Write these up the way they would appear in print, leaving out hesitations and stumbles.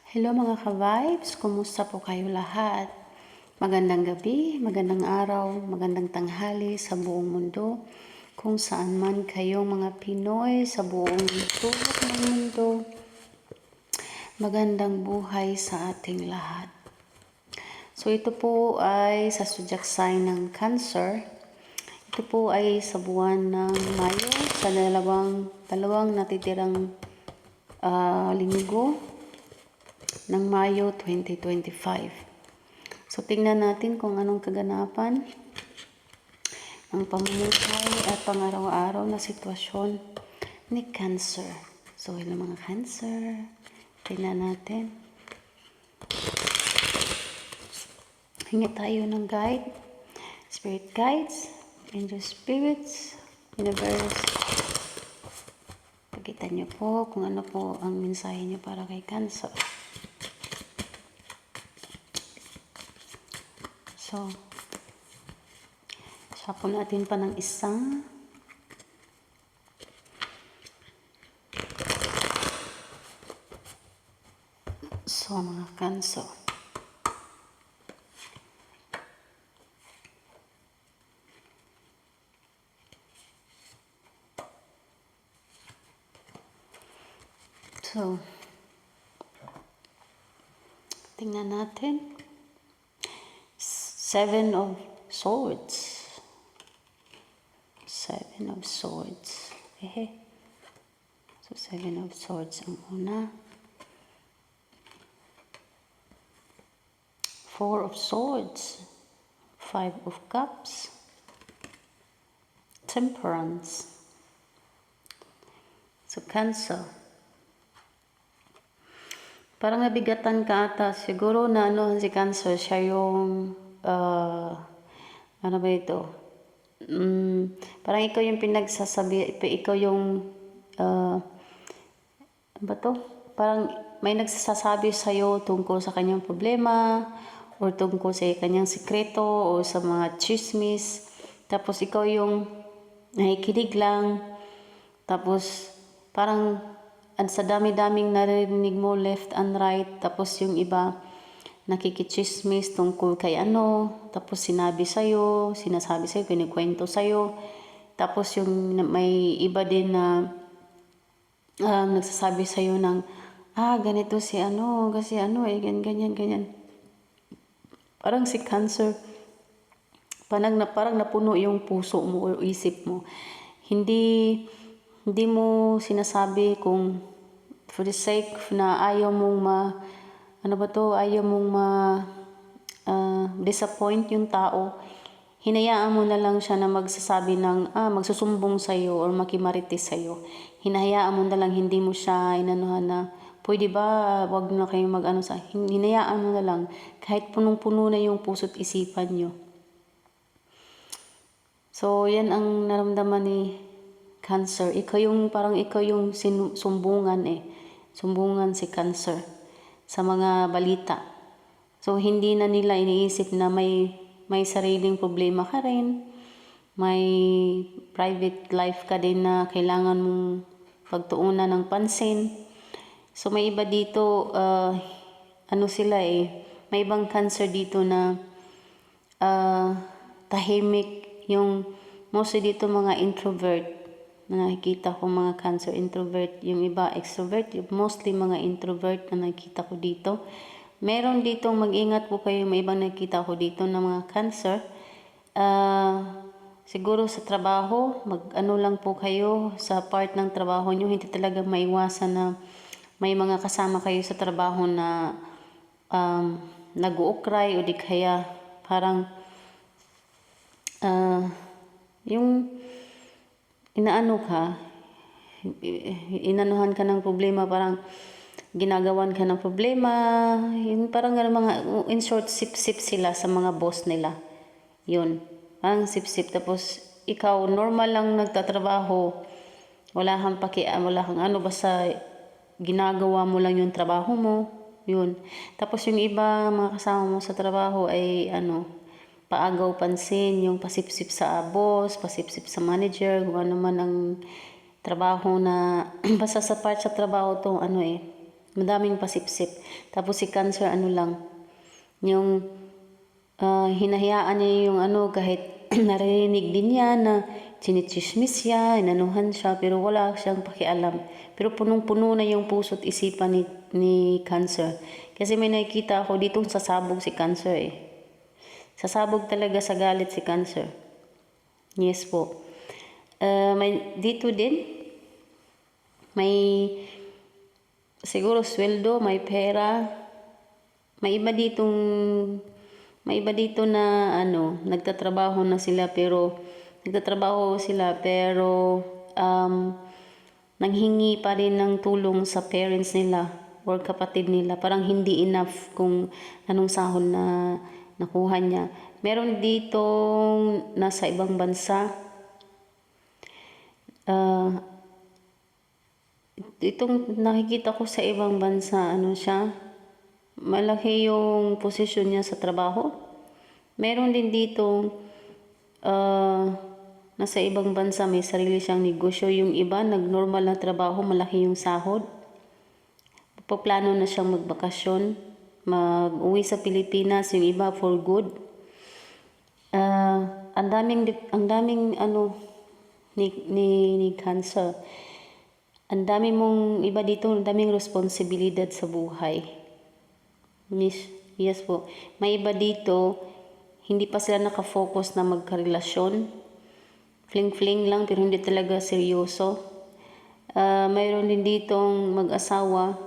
Hello mga ka-vibes, kumusta po kayo lahat? Magandang gabi, magandang araw, magandang tanghali sa buong mundo. Kung saan man kayong mga Pinoy sa buong sulok ng mundo, magandang buhay sa ating lahat. So ito po ay sa zodiac sign ng Cancer. Ito po ay sa buwan ng Mayo, sa dalawang natitirang linggo ng Mayo 2025. So, tingnan natin kung anong kaganapan ng pamumuhay at pang-araw-araw na sitwasyon ni Cancer. So, hello mga Cancer. Tingnan natin. Hingi tayo ng guide, spirit guides, angel spirits, universe. Pakita niyo po kung ano po ang mensahe niyo para kay Cancer. So, shuffle natin pa ng isang. So, mga Cancer. So, tingnan natin. Seven of Swords. Seven of Swords. So, Seven of Swords ang una. Four of Swords. Five of Cups. Temperance. So, Cancer. Parang nabigatan ka ata. Siguro na ano si Cancer, siya yung ano ba ito? Parang ikaw yung pinagsasabi, ikaw yung ano ba to? Parang may nagsasabi sa'yo tungkol sa kanyang problema or tungkol sa kanyang sikreto o sa mga chismis. Tapos ikaw yung nakikinig lang. Tapos parang sa dami-daming narinig mo left and right. Tapos yung iba nakikichismis tungkol kay ano, tapos sinasabi sa'yo, kinikwento sa'yo. Tapos yung may iba din na nagsasabi sa'yo ng, ganito si ano, kasi ano ganyan. Parang si Cancer, parang napuno yung puso mo o isip mo. Hindi mo sinasabi kung for the sake na ayaw mong ayaw mong disappoint yung tao, hinayaan mo na lang siya na magsasabi ng, magsusumbong sa'yo or makimarites sa'yo. Hinayaan mo na lang, hindi mo siya inanuhan na, pwede ba, wag na kayong hinayaan mo na lang, kahit punong-puno na yung puso't isipan nyo. So, yan ang naramdaman ni Cancer. Ikaw yung sumbungan Sumbungan si Cancer sa mga balita. So, hindi na nila iniisip na may sariling problema ka rin. May private life ka din na kailangan mong pagtuunan ng pansin. So, may iba dito, may ibang Cancer dito na tahimik. Yung mostly dito mga introvert na nakikita ko, mga Cancer introvert. Yung iba extrovert, mostly mga introvert na nakikita ko dito. Meron dito, mag-ingat po kayo, may ibang nakikita ko dito na mga Cancer. Siguro sa trabaho, mag-ano lang po kayo sa part ng trabaho nyo, hindi talaga maiwasan na may mga kasama kayo sa trabaho na nag-uukray o di kaya parang yung inanuhan ka ng problema, parang ginagawan ka ng problema, yung parang mga, in short, sip-sip sila sa mga boss nila. Yun, parang sip-sip. Tapos, ikaw, normal lang nagtatrabaho, wala kang basta ginagawa mo lang yung trabaho mo, yun. Tapos, yung iba, mga kasama mo sa trabaho ay, paagaw pansin, yung pasipsip sa boss, pasipsip sa manager, kung ano man ang trabaho na, basta sa part sa trabaho to, Madaming pasipsip. Tapos si Cancer ano lang, yung hinahayaan niya yung ano kahit narinig din niya na chinichismis siya, inanuhan siya, pero wala siyang pakialam. Pero punong-puno na yung puso't isipan ni Cancer. Kasi may nakikita ako dito sasabog si Cancer eh. Sasabog talaga sa galit si Cancer. Yes po. May dito din, may siguro sweldo, may pera. May iba dito na ano, nagtatrabaho pero nanghingi pa rin ng tulong sa parents nila or kapatid nila. Parang hindi enough kung anong sahod na nakuha niya. Meron dito nasa ibang bansa. Itong nakikita ko sa ibang bansa, ano siya, malaki yung posisyon niya sa trabaho. Meron din dito nasa ibang bansa may sarili siyang negosyo. Yung iba, nag-normal na trabaho, malaki yung sahod. Paplano na siyang magbakasyon, mag-uwi sa Pilipinas, yung iba for good. Ang daming ano ni Cancer. Ang dami mong iba dito, ang daming responsibilidad sa buhay. Yes po. May iba dito, hindi pa sila nakafocus na magkarelasyon. Fling-fling lang pero hindi talaga seryoso. Mayroon din ditong mag-asawa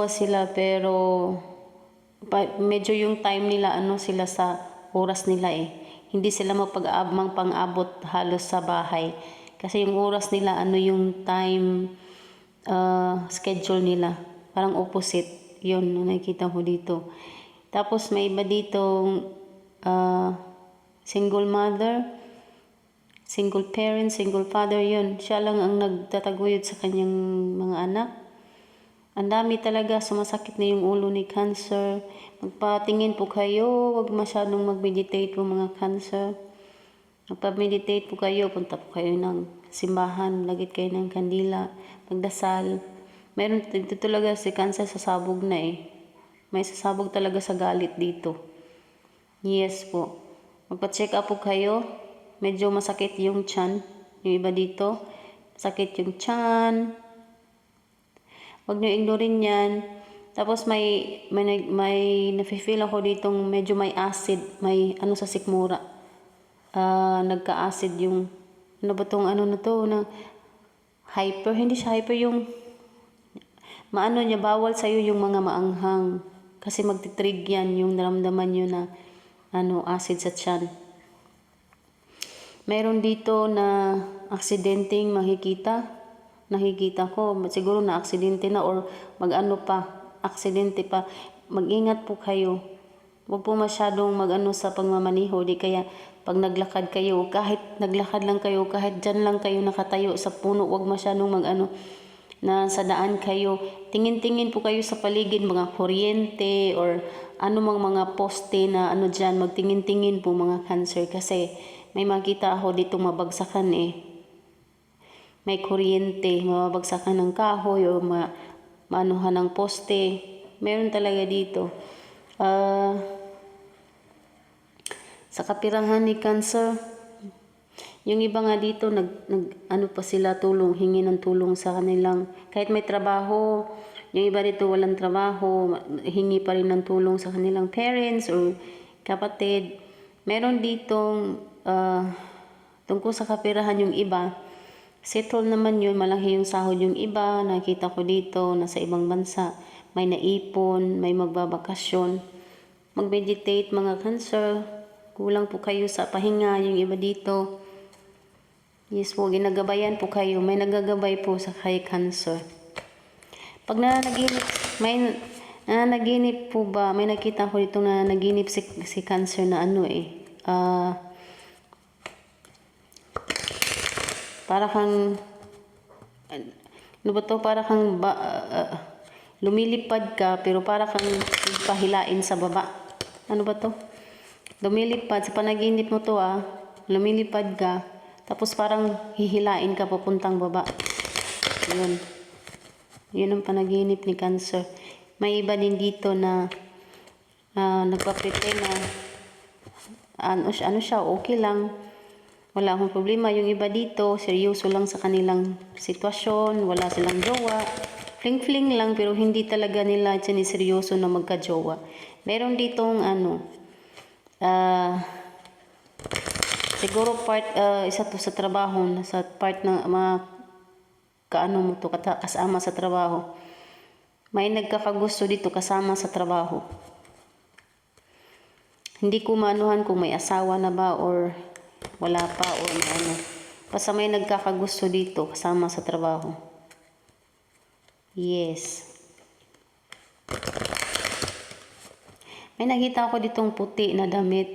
sila pero medyo yung time nila ano sila sa oras nila eh. Hindi sila pang-abot halos sa bahay. Kasi yung oras nila ano yung time schedule nila. Parang opposite. Yun, nakikita ko dito. Tapos may iba ditong single mother, single parent, single father, yun. Siya lang ang nagtataguyod sa kanyang mga anak. Ang dami talaga, sumasakit na yung ulo ni Cancer. Magpatingin po kayo, huwag masyadong mag-meditate po mga Cancer. Magpa-meditate po kayo, punta po kayo ng simbahan, lagit kayo ng kandila, magdasal. Meron dito talaga si Cancer sasabog na eh. May sasabog talaga sa galit dito. Yes po. Magpa-check up po kayo. Medyo masakit yung tiyan. Yung iba dito, masakit yung tiyan. Huwag nyo ignorin yan. Tapos may nafe-feel ako ditong medyo may acid, may ano sa sikmura. Nagka-acid yung, ano ba tong ano na to, na hyper, hindi siya hyper yung, maano niya, bawal sa'yo yung mga maanghang. Kasi magtitrig yan, yung naramdaman nyo na, ano, acid sa tiyan. Meron dito na aksidenteng nakikita ko, siguro na aksidente na or aksidente pa. Mag-ingat po kayo. Huwag po masyadong mag-ano sa pagmamaniho. Di kaya pag naglakad kayo, kahit naglakad lang kayo, kahit dyan lang kayo nakatayo sa puno, huwag masyadong mag-ano na sa daan kayo. Tingin-tingin po kayo sa paligid, mga kuryente or anumang mga poste na ano dyan. Magtingin-tingin po mga Cancer kasi may makita ako dito mabagsakan eh. May kuryente, mababagsakan ng kahoy o maanuhan ng poste. Meron talaga dito. Sa kapirahan ni Cancer, yung iba nga dito, ano pa sila hingi ng tulong sa kanilang, kahit may trabaho, yung iba dito walang trabaho, hingi pa rin ng tulong sa kanilang parents or kapatid. Meron ditong, tungkol sa kapirahan yung iba, settle naman yun, malaki yung sahod yung iba, nakita ko dito, nasa ibang bansa, may naipon, may magbabakasyon. Mag-meditate mga Cancer, kulang po kayo sa pahinga, yung iba dito. Yes po, ginagabayan po kayo, may nagagabay po sa kay Cancer. Pag nananaginip po ba, may nakita ko dito na naginip si Cancer na ano eh, para kang lumilipad ka pero para kang pahilain sa baba. Ano ba to? Lumilipad sa panaginip mo to lumilipad ka tapos parang hihilain ka papuntang baba. Yun. Yun ang panaginip ni Cancer. May iba din dito na nagpa-pretend na ano siya, okay lang. Wala akong problema. Yung iba dito, seryoso lang sa kanilang sitwasyon. Wala silang jowa. Fling-fling lang, pero hindi talaga nila siniseryoso na magka-jowa. Meron ditong siguro isa to sa trabaho, sa part ng mga kasama sa trabaho. May nagkakagusto dito kasama sa trabaho. Hindi ko maanuhan kung may asawa na ba or wala pa or may ano. Basta may nagkakagusto dito kasama sa trabaho. Yes. May nakita ako ditong puti na damit.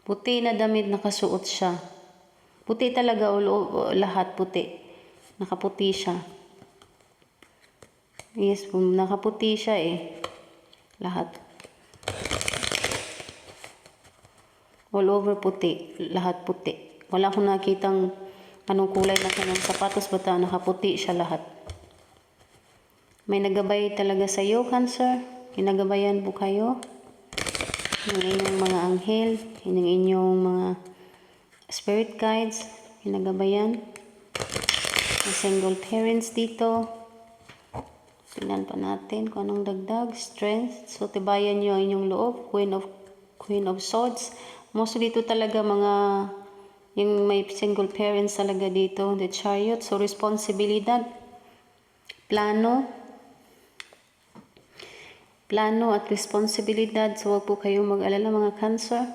Puti na damit, nakasuot siya. Puti talaga, lahat puti. Nakaputi siya. Yes, nakaputi siya lahat. All over puti. Lahat puti. Wala akong nakitang anong kulay na kanyang sapatos, basta nakaputi siya lahat. May nagabay talaga sa iyo, Cancer. Ginagabayan po kayo. Yung inyong mga anghel, yung inyong mga spirit guides, ginagabayan. May single parents dito. Tingnan pa natin kung anong dagdag. Strength. So, tibayan nyo ang inyong loob. Queen of Swords. Most dito talaga yung may single parents talaga dito. The Chariot. So, responsibilidad. Plano at responsibilidad. So, huwag po kayong mag-alala mga Cancer.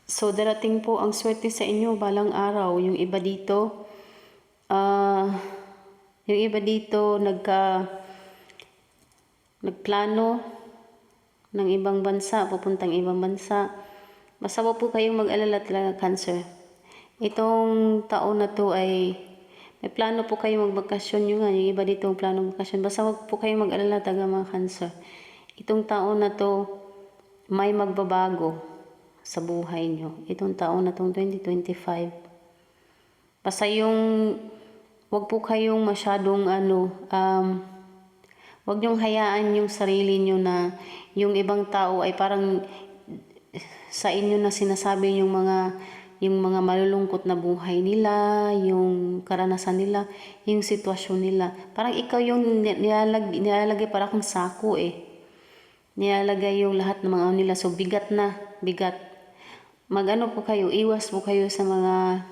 So, darating po ang swerte sa inyo balang araw. Yung iba dito, nagplano ng ibang bansa, pupuntang ibang bansa. Basta huwag po kayong mag-alala talaga, Cancer. Itong taon na to ay may plano po kayong magbakasyon yung iba dito plano magbakasyon. Basta huwag po kayong mag-alala talaga mga Cancer. Itong taon na to may magbabago sa buhay nyo. Itong taon na tong 2025. Basta huwag po kayong masyadong huwag niyong hayaan yung sarili niyo na yung ibang tao ay parang sa inyo na sinasabi yung mga malulungkot na buhay nila, yung karanasan nila, yung sitwasyon nila. Parang ikaw yung nilalagay para kang sako Nilalagay yung lahat ng mga nila. So bigat. Mag-ano po kayo, iwas po kayo sa mga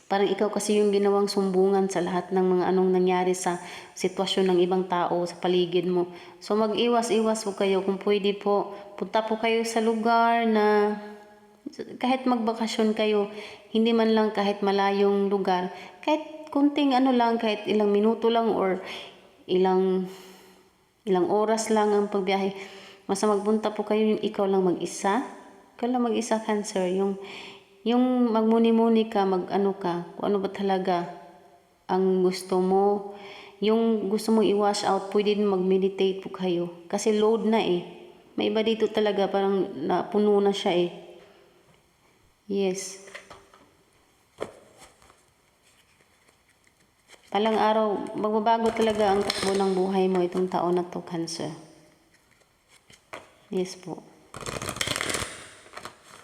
parang ikaw kasi yung ginawang sumbungan sa lahat ng mga anong nangyari sa sitwasyon ng ibang tao sa paligid mo. So mag-iwas-iwas po kayo. Kung pwede po, punta po kayo sa lugar na kahit magbakasyon kayo, hindi man lang kahit malayong lugar, kahit kunting kahit ilang minuto lang or ilang oras lang ang pagbiyahe. Basta magpunta po kayo yung ikaw lang mag-isa. Ikaw lang mag-isa, Cancer. Yung magmuni-muni ka, kung ano ba talaga ang gusto mo. Yung gusto mong i-wash out, pwede din mag-meditate po kayo. Kasi load na May iba dito talaga, parang napuno na siya Yes. Palang araw, magbabago talaga ang takbo ng buhay mo itong taon na to, Cancer. Yes po.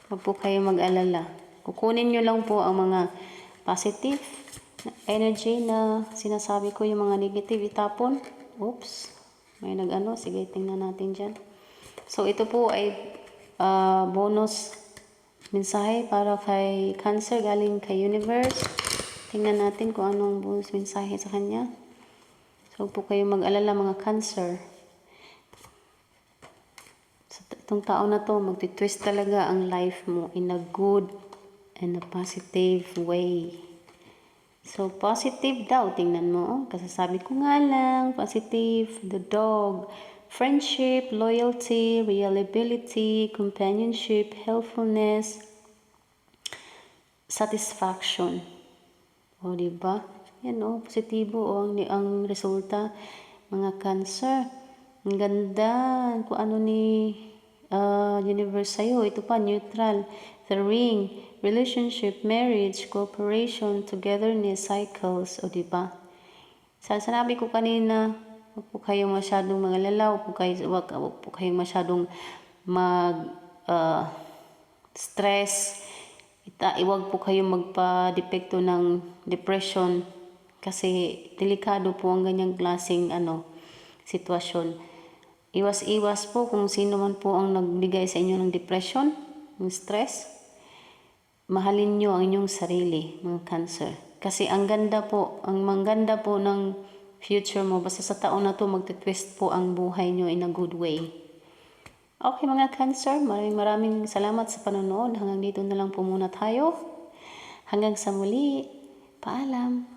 Huwag po kayo mag-alala. Kukunin nyo lang po ang mga positive energy na sinasabi ko, yung mga negative itapon. Oops. May sige, tingnan natin dyan. So, ito po ay bonus mensahe para kay Cancer galing kay Universe. Tingnan natin kung anong bonus mensahe sa kanya. So, huwag po kayo mag-alala mga Cancer. So, itong taon na to, magti-twist talaga ang life mo in a good and a positive way. So, positive daw. Tingnan mo. Kasasabi ko nga lang. Positive. The dog. Friendship, loyalty, reliability, companionship, helpfulness, satisfaction. O, diba? Yan positibo ang resulta. Mga Cancer. Ang ganda. Kung ano ni universe sa'yo. Ito pa, neutral. The ring. relationship, marriage, cooperation, togetherness, cycles, o diba? Sinabi ko kanina, huwag po kayong masyadong mangalala, huwag po kayong masyadong stress. Huwag po kayong magpa-depekto ng depression kasi delikado po ang ganyang klaseng sitwasyon. Iwas-iwas po kung sino man po ang nagbigay sa inyo ng depression, ng stress. Mahalin nyo ang inyong sarili, mga Cancer. Kasi ang ganda po ng future mo. Basta sa taon na to, magte-twist po ang buhay nyo in a good way. Okay mga Cancer, maraming salamat sa panonood. Hanggang dito na lang po muna tayo. Hanggang sa muli, paalam.